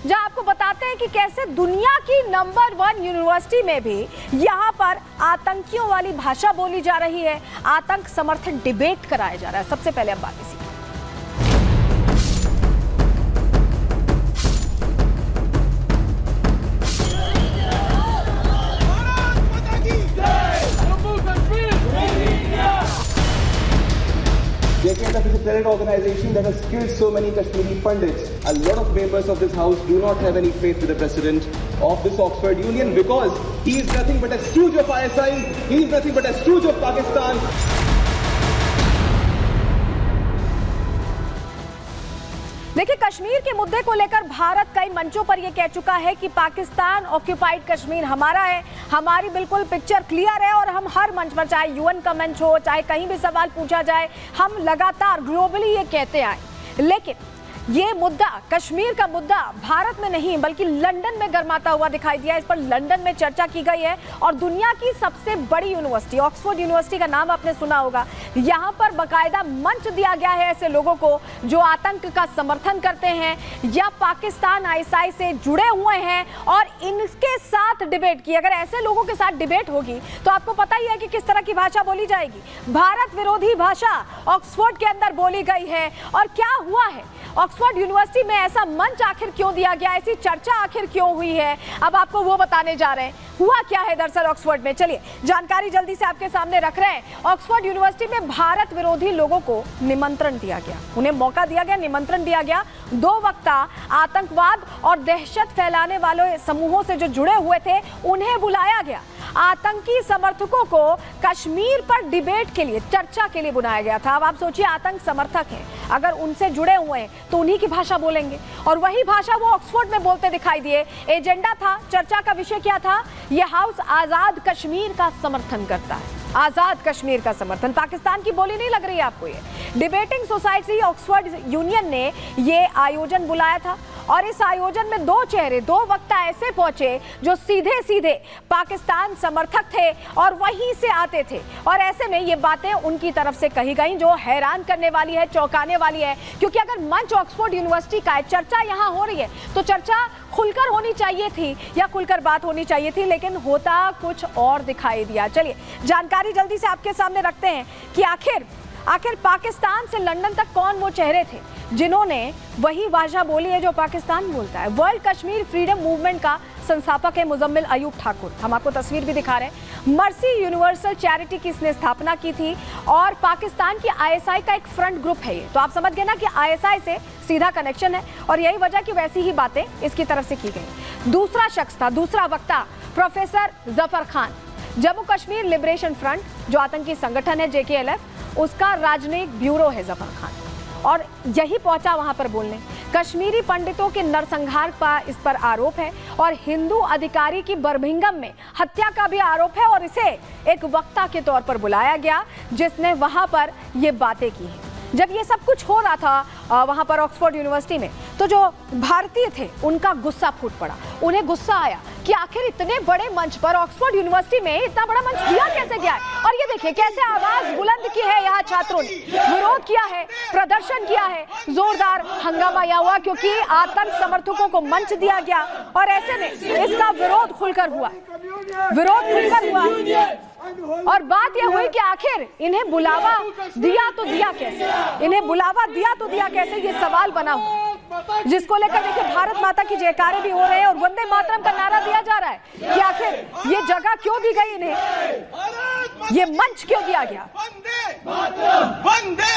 जहां आपको बताते हैं कि कैसे दुनिया की नंबर 1 यूनिवर्सिटी में भी यहां पर आतंकियों वाली भाषा बोली जा रही है, आतंक समर्थन डिबेट कराया जा रहा है। सबसे पहले अब बात इसी JKLF is a terror organization that has killed so many Kashmiri Pandits. A lot of members of this house do not have any faith with the president of this Oxford Union because he is nothing but a stooge of ISI, he is nothing but a stooge of Pakistan. देखिए, कश्मीर के मुद्दे को लेकर भारत कई मंचों पर यह कह चुका है कि पाकिस्तान ऑक्यूपाइड कश्मीर हमारा है, हमारी बिल्कुल पिक्चर क्लियर है और हम हर मंच पर, चाहे यूएन का मंच हो, चाहे कहीं भी सवाल पूछा जाए, हम लगातार ग्लोबली ये कहते आए। लेकिन ये मुद्दा, कश्मीर का मुद्दा भारत में नहीं बल्कि लंदन में गर्माता हुआ दिखाई दिया। इस पर लंदन में चर्चा की गई है और दुनिया की सबसे बड़ी यूनिवर्सिटी ऑक्सफोर्ड यूनिवर्सिटी का नाम आपने सुना होगा, यहाँ पर बाकायदा मंच दिया गया है ऐसे लोगों को जो आतंक का समर्थन करते हैं या पाकिस्तान आईएसआई से जुड़े हुए हैं और इनके साथ डिबेट की। अगर ऐसे लोगों के साथ डिबेट होगी तो आपको पता ही है कि किस तरह की भाषा बोली जाएगी। भारत विरोधी भाषा ऑक्सफोर्ड के अंदर बोली गई है। और क्या हुआ है, ऑक्सफोर्ड यूनिवर्सिटी में ऐसा मंच आखिर क्यों दिया गया, ऐसी चर्चा आखिर क्यों हुई है, अब आपको वो बताने जा रहे हैं। हुआ क्या है दरअसल ऑक्सफोर्ड में, चलिए जानकारी जल्दी से आपके सामने रख रहे हैं। ऑक्सफोर्ड यूनिवर्सिटी में भारत विरोधी लोगों को निमंत्रण दिया गया, उन्हें मौका दिया गया, निमंत्रण दिया गया। 2 वक्ता आतंकवाद और दहशत फैलाने वाले समूहों से जो जुड़े हुए थे उन्हें बुलाया गया। आतंकी समर्थकों को कश्मीर पर डिबेट के लिए, चर्चा के लिए बुलाया गया था। अब आप सोचिए, आतंक समर्थक हैं, अगर उनसे जुड़े हुए हैं तो उन्हीं की भाषा बोलेंगे और वही भाषा वो ऑक्सफोर्ड में बोलते दिखाई दिए। एजेंडा था, चर्चा का विषय क्या था, यह हाउस आजाद कश्मीर का समर्थन करता है, आजाद कश्मीर का समर्थन। पाकिस्तान की बोली नहीं लग रही है आपको ये। डिबेटिंग सोसाइटी ऑक्सफोर्ड यूनियन ने ये आयोजन बुलाया था और इस आयोजन में 2 चेहरे, 2 वक्ता ऐसे पहुंचे जो सीधे सीधे पाकिस्तान समर्थक थे और वहीं से आते थे। और ऐसे में ये बातें उनकी तरफ से कही गई जो हैरान करने वाली है, चौंकाने वाली है। क्योंकि अगर मंच ऑक्सफोर्ड यूनिवर्सिटी का है, चर्चा यहाँ हो रही है, तो चर्चा खुलकर होनी चाहिए थी या खुलकर बात होनी चाहिए थी, लेकिन होता कुछ और दिखाई दिया। चलिए जानकारी जल्दी से आपके सामने रखते हैं कि आखिर पाकिस्तान से लंदन तक कौन वो चेहरे थे जिन्होंने वही भाषा बोली है जो पाकिस्तान बोलता है। वर्ल्ड कश्मीर फ्रीडम मूवमेंट का संस्थापक है मुजम्मिल अयूब ठाकुर, हम आपको तस्वीर भी दिखा रहे हैं। मर्सी यूनिवर्सल चैरिटी की इसने स्थापना की थी और पाकिस्तान की आईएसआई का एक फ्रंट ग्रुप है ये। तो आप समझ गए ना कि आईएसआई से सीधा कनेक्शन है और यही वजह कि वैसी ही बातें इसकी तरफ से की गई। दूसरा शख्स था, दूसरा वक्ता professor Zafar Khan, Jammu Kashmir liberation front जो आतंकी संगठन है JKLF, उसका राजनयिक ब्यूरो है जफर खान, और यही पहुंचा वहां पर बोलने। कश्मीरी पंडितों के नरसंहार का इस पर आरोप है और हिंदू अधिकारी की बर्मिंघम में हत्या का भी आरोप है और इसे एक वक्ता के तौर पर बुलाया गया जिसने वहां पर ये बातें की हैं। जब ये सब कुछ हो रहा था वहां पर ऑक्सफोर्ड यूनिवर्सिटी में, तो जो भारतीय थे उनका गुस्सा फूट पड़ा। उन्हें गुस्सा आया कि आखिर इतने बड़े मंच पर, ऑक्सफोर्ड यूनिवर्सिटी में इतना बड़ा मंच दिया कैसे गया है। और ये देखिए कैसे आवाज बुलंद की है, यहाँ छात्रों ने विरोध किया है, प्रदर्शन किया है, जोरदार हंगामा यहाँ हुआ क्योंकि आतंक समर्थकों को मंच दिया गया और ऐसे में इसका विरोध खुलकर हुआ। और बात यह हुई कि आखिर इन्हें बुलावा दिया तो दिया कैसे, इन्हें बुलावा दिया तो दिया कैसे, ये सवाल बना हुआ, जिसको लेकर देखिए भारत माता की जयकारे भी हो रहे हैं और वंदे मातरम का नारा दिया जा रहा है कि आखिर ये जगह क्यों दी गई इन्हें, ये मंच क्यों दिया गया। Vande Mataram, Vande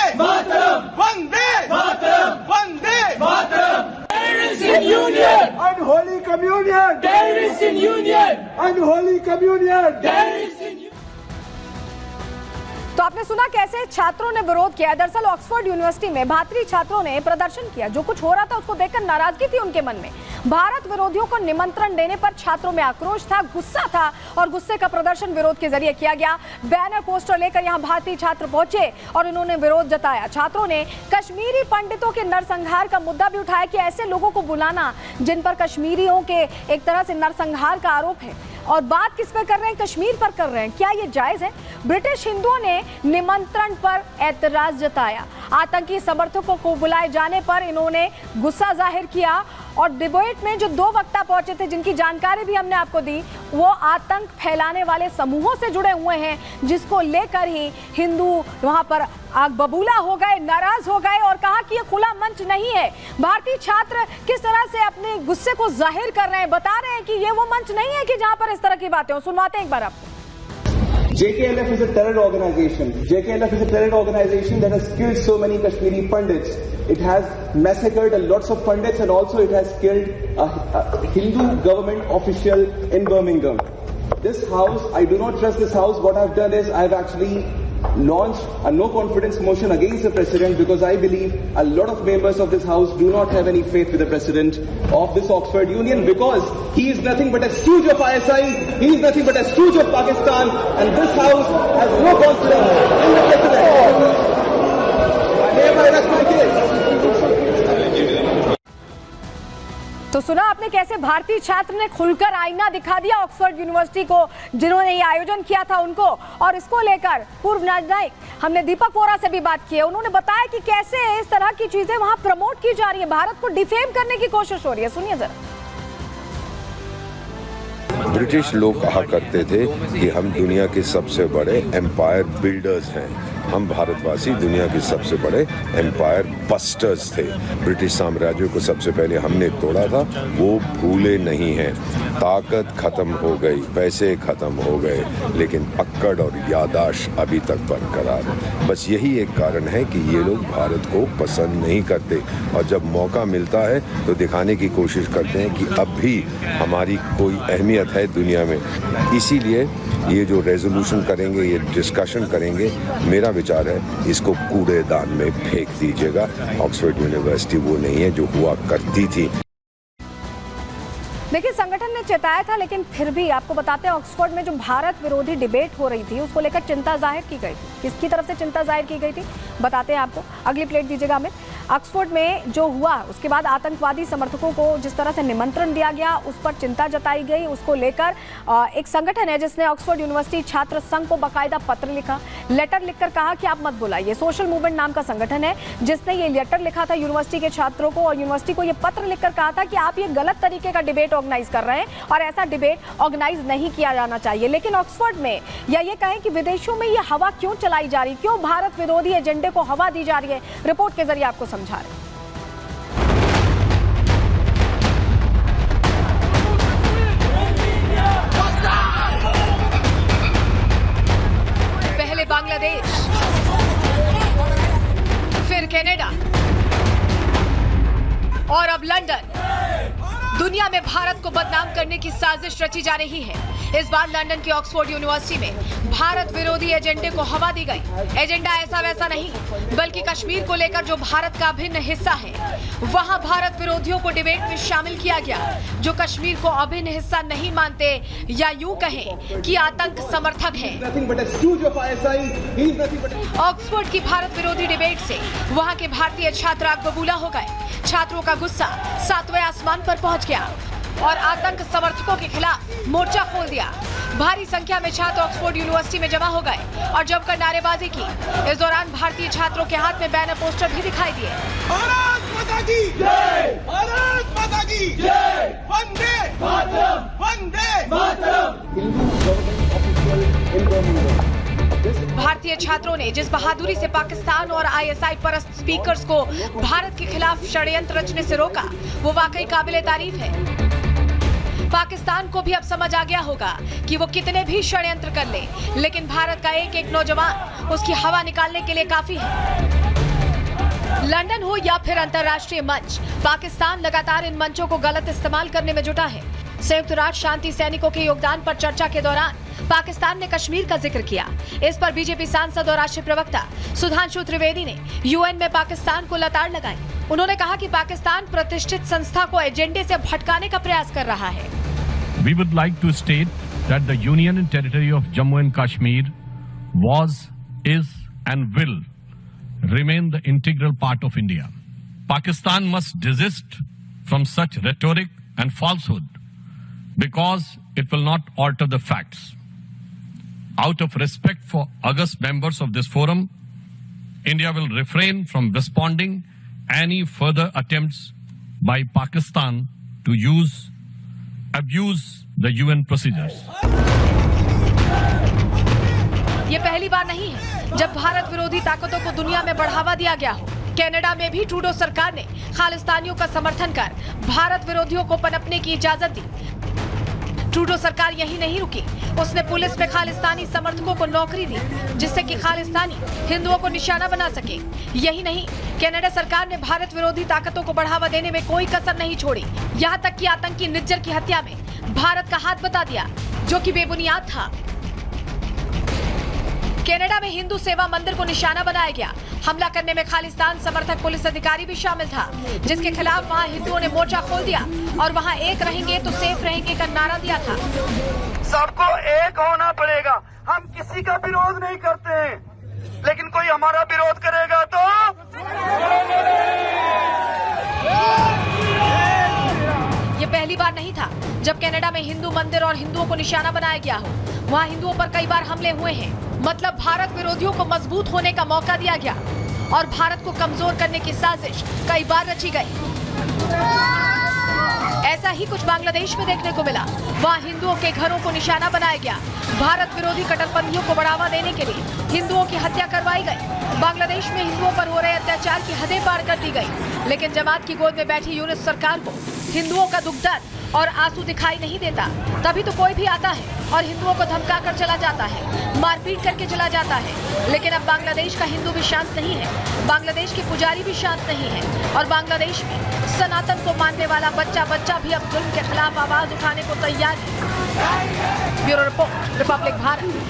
Mataram, Vande Mataram. Terrorists in union, unholy communion. Terrorists in union, unholy communion. Terrorists in union. तो आपने सुना कैसे छात्रों ने विरोध किया। दरअसल ऑक्सफोर्ड यूनिवर्सिटी में भारतीय छात्रों ने प्रदर्शन किया। जो कुछ हो रहा था उसको देखकर नाराजगी थी उनके मन में। भारत विरोधियों को निमंत्रण देने पर छात्रों में आक्रोश था, गुस्सा था और गुस्से का प्रदर्शन विरोध के जरिए किया गया। बैनर पोस्टर लेकर यहाँ भारतीय छात्र पहुंचे और उन्होंने विरोध जताया। छात्रों ने कश्मीरी पंडितों के नरसंहार का मुद्दा भी उठाया कि ऐसे लोगों को बुलाना जिन पर कश्मीरियों के एक तरह से नरसंहार का आरोप है, और बात किस पर कर रहे हैं, कश्मीर पर कर रहे हैं, क्या ये जायज है। ब्रिटिश हिंदुओं ने निमंत्रण पर ऐतराज जताया। आतंकी समर्थकों को बुलाए जाने पर इन्होंने गुस्सा जाहिर किया और डिबेट में जो दो वक्ता पहुंचे थे जिनकी जानकारी भी हमने आपको दी, वो आतंक फैलाने वाले समूहों से जुड़े हुए हैं, जिसको लेकर ही हिंदू वहां पर आग बबूला हो गए, नाराज हो गए और कहा कि ये खुला मंच नहीं है। भारतीय छात्र किस तरह से अपने गुस्से को जाहिर कर रहे हैं, बता रहे हैं कि ये वो मंच नहीं है कि जहां पर इस तरह की बातें हो। सुनवाते हैं एक बार आपको। JKLF is a terror organization. JKLF is a terror organization that has killed so many Kashmiri Pandits. It has massacred lots of Pandits and also it has killed a Hindu government official in Birmingham. This house, I do not trust this house. What I've done is I've actually launched a no confidence motion against the president because I believe a lot of members of this house do not have any faith with the president of this Oxford Union because he is nothing but a stooge of ISI, he is nothing but a stooge of Pakistan, and this house has no confidence in the president. I hereby rest my case. तो सुना आपने कैसे भारतीय छात्र ने खुलकर आईना दिखा दिया ऑक्सफोर्ड यूनिवर्सिटी को, जिन्होंने ये आयोजन किया था उनको, और इसको लेकर पूर्व नायक हमने दीपक वोरा से भी बात की है। उन्होंने बताया कि कैसे इस तरह की चीजें वहां प्रमोट की जा रही है, भारत को डिफेम करने की कोशिश हो रही है। सुनिए जरा। ब्रिटिश लोग कहा करते थे कि हम दुनिया के सबसे बड़े एम्पायर बिल्डर्स हैं, हम भारतवासी दुनिया के सबसे बड़े एम्पायर बस्टर्स थे। ब्रिटिश साम्राज्य को सबसे पहले हमने तोड़ा था, वो भूले नहीं हैं। ताकत खत्म हो गई, पैसे खत्म हो गए, लेकिन अक्कड़ और यादाश्त अभी तक बरकरार है। बस यही एक कारण है कि ये लोग भारत को पसंद नहीं करते और जब मौका मिलता है तो दिखाने की कोशिश करते हैं कि अब भी हमारी कोई अहमियत है दुनिया में। इसीलिए ये जो रेजोल्यूशन करेंगे, ये डिस्कशन करेंगे, मेरा विचार है इसको कूड़ेदान में फेंक दीजिएगा। ऑक्सफोर्ड यूनिवर्सिटी वो नहीं है जो हुआ करती थी। देखिए, संगठन ने चेताया था, लेकिन फिर भी आपको बताते हैं ऑक्सफोर्ड में जो भारत विरोधी डिबेट हो रही थी उसको लेकर चिंता जाहिर की गई थी। किसकी तरफ से चिंता जाहिर की गई थी बताते हैं आपको। अगली प्लेट दीजिएगा हमें। ऑक्सफोर्ड में जो हुआ उसके बाद आतंकवादी समर्थकों को जिस तरह से निमंत्रण दिया गया उस पर चिंता जताई गई। उसको लेकर एक संगठन है जिसने ऑक्सफोर्ड यूनिवर्सिटी छात्र संघ को बाकायदा पत्र लिखा, लेटर लिखकर कहा कि आप मत बुलाइए। सोशल मूवमेंट नाम का संगठन है जिसने ये लेटर लिखा था यूनिवर्सिटी के छात्रों को और यूनिवर्सिटी को ये पत्र लिखकर कहा था कि आप ये गलत तरीके का डिबेट ऑर्गेनाइज कर रहे हैं और ऐसा डिबेट ऑर्गेनाइज नहीं किया जाना चाहिए। लेकिन ऑक्सफोर्ड में या ये कहें कि विदेशों में ये हवा क्यों चलाई जा रही, क्यों भारत विरोधी एजेंडे को हवा दी जा रही है, रिपोर्ट के जरिए आपको समझा रहे हैं। पहले बांग्लादेश, फिर कनाडा और अब लंदन। दुनिया में भारत को बदनाम करने की साजिश रची जा रही है। इस बार लंदन की ऑक्सफोर्ड यूनिवर्सिटी में भारत विरोधी एजेंडे को हवा दी गई। एजेंडा ऐसा वैसा नहीं, बल्कि कश्मीर को लेकर जो भारत का अभिन्न हिस्सा है वहां भारत विरोधियों को डिबेट में शामिल किया गया, जो कश्मीर को अभिन्न हिस्सा नहीं मानते या यूं कहें कि आतंक समर्थक हैं। ऑक्सफोर्ड की भारत विरोधी डिबेट से वहां के भारतीय छात्र आग बबूला हो गए। छात्रों का गुस्सा 7वें आसमान पर पहुंच गया और आतंक समर्थकों के खिलाफ मोर्चा खोल दिया। भारी संख्या में छात्र ऑक्सफोर्ड यूनिवर्सिटी में जमा हो गए और जमकर नारेबाजी की। इस दौरान भारतीय छात्रों के हाथ में बैनर पोस्टर भी दिखाई दिए। भारत माता की जय, भारत माता की जय, वंदे मातरम, वंदे मातरम। भारतीय छात्रों ने जिस बहादुरी से पाकिस्तान और आईएसआई परस्त स्पीकर्स को भारत के खिलाफ षड्यंत्र रचने से रोका, वो वाकई काबिले तारीफ है। पाकिस्तान को भी अब समझ आ गया होगा कि वो कितने भी षड्यंत्र कर ले, लेकिन भारत का एक एक नौजवान उसकी हवा निकालने के लिए काफी है। लंदन हो या फिर अंतर्राष्ट्रीय मंच, पाकिस्तान लगातार इन मंचों को गलत इस्तेमाल करने में जुटा है। संयुक्त राष्ट्र शांति सैनिकों के योगदान पर चर्चा के दौरान पाकिस्तान ने कश्मीर का जिक्र किया। इस पर बीजेपी सांसद और राष्ट्रीय प्रवक्ता सुधांशु त्रिवेदी ने यूएन में पाकिस्तान को लताड़ लगाई। उन्होंने कहा कि पाकिस्तान प्रतिष्ठित संस्था को एजेंडे से भटकाने का प्रयास कर रहा है। We would like to state that the Union and Territory of Jammu and Kashmir was, is and will remain the integral part of India. Pakistan must desist from such rhetoric and falsehood because it will not alter the facts. Out of respect for august members of this forum India will refrain from responding any further attempts by Pakistan to abuse the UN procedures. ये पहली बार नहीं है जब भारत विरोधी ताकतों को दुनिया में बढ़ावा दिया गया हो। कनाडा में भी ट्रूडो सरकार ने खालिस्तानियों का समर्थन कर भारत विरोधियों को पनपने की इजाजत दी। ट्रूडो सरकार यही नहीं रुकी, उसने पुलिस में खालिस्तानी समर्थकों को नौकरी दी जिससे कि खालिस्तानी हिंदुओं को निशाना बना सके। यही नहीं, कनाडा सरकार ने भारत विरोधी ताकतों को बढ़ावा देने में कोई कसर नहीं छोड़ी। यहाँ तक कि आतंकी निज्जर की हत्या में भारत का हाथ बता दिया, जो कि बेबुनियाद था। कनाडा में हिंदू सेवा मंदिर को निशाना बनाया गया। हमला करने में खालिस्तान समर्थक पुलिस अधिकारी भी शामिल था, जिसके खिलाफ वहां हिंदुओं ने मोर्चा खोल दिया और वहां एक रहेंगे तो सेफ रहेंगे का नारा दिया था। सबको एक होना पड़ेगा। हम किसी का विरोध नहीं करते हैं, लेकिन कोई हमारा विरोध करेगा तो ये पहली बार नहीं था जब कनाडा में हिंदू मंदिर और हिंदुओं को निशाना बनाया गया हो। वहाँ हिंदुओं पर कई बार हमले हुए हैं। मतलब भारत विरोधियों को मजबूत होने का मौका दिया गया और भारत को कमजोर करने की साजिश कई बार रची गई। ऐसा ही कुछ बांग्लादेश में देखने को मिला। वहाँ हिंदुओं के घरों को निशाना बनाया गया। भारत विरोधी कट्टरपंथियों को बढ़ावा देने के लिए हिंदुओं की हत्या करवाई गई। बांग्लादेश में हिंदुओं पर हो रहे अत्याचार की हदें पार कर दी गई, लेकिन जमात की गोद में बैठी यूनिस सरकार को हिंदुओं का दुख दर्द और आंसू दिखाई नहीं देता। तभी तो कोई भी आता है और हिंदुओं को धमका कर चला जाता है, मारपीट करके चला जाता है। लेकिन अब बांग्लादेश का हिंदू भी शांत नहीं है, बांग्लादेश के पुजारी भी शांत नहीं है और बांग्लादेश में सनातन को मानने वाला बच्चा भी अब जुल्म के खिलाफ आवाज उठाने को तैयार है। Bureau report, Republic Bharat.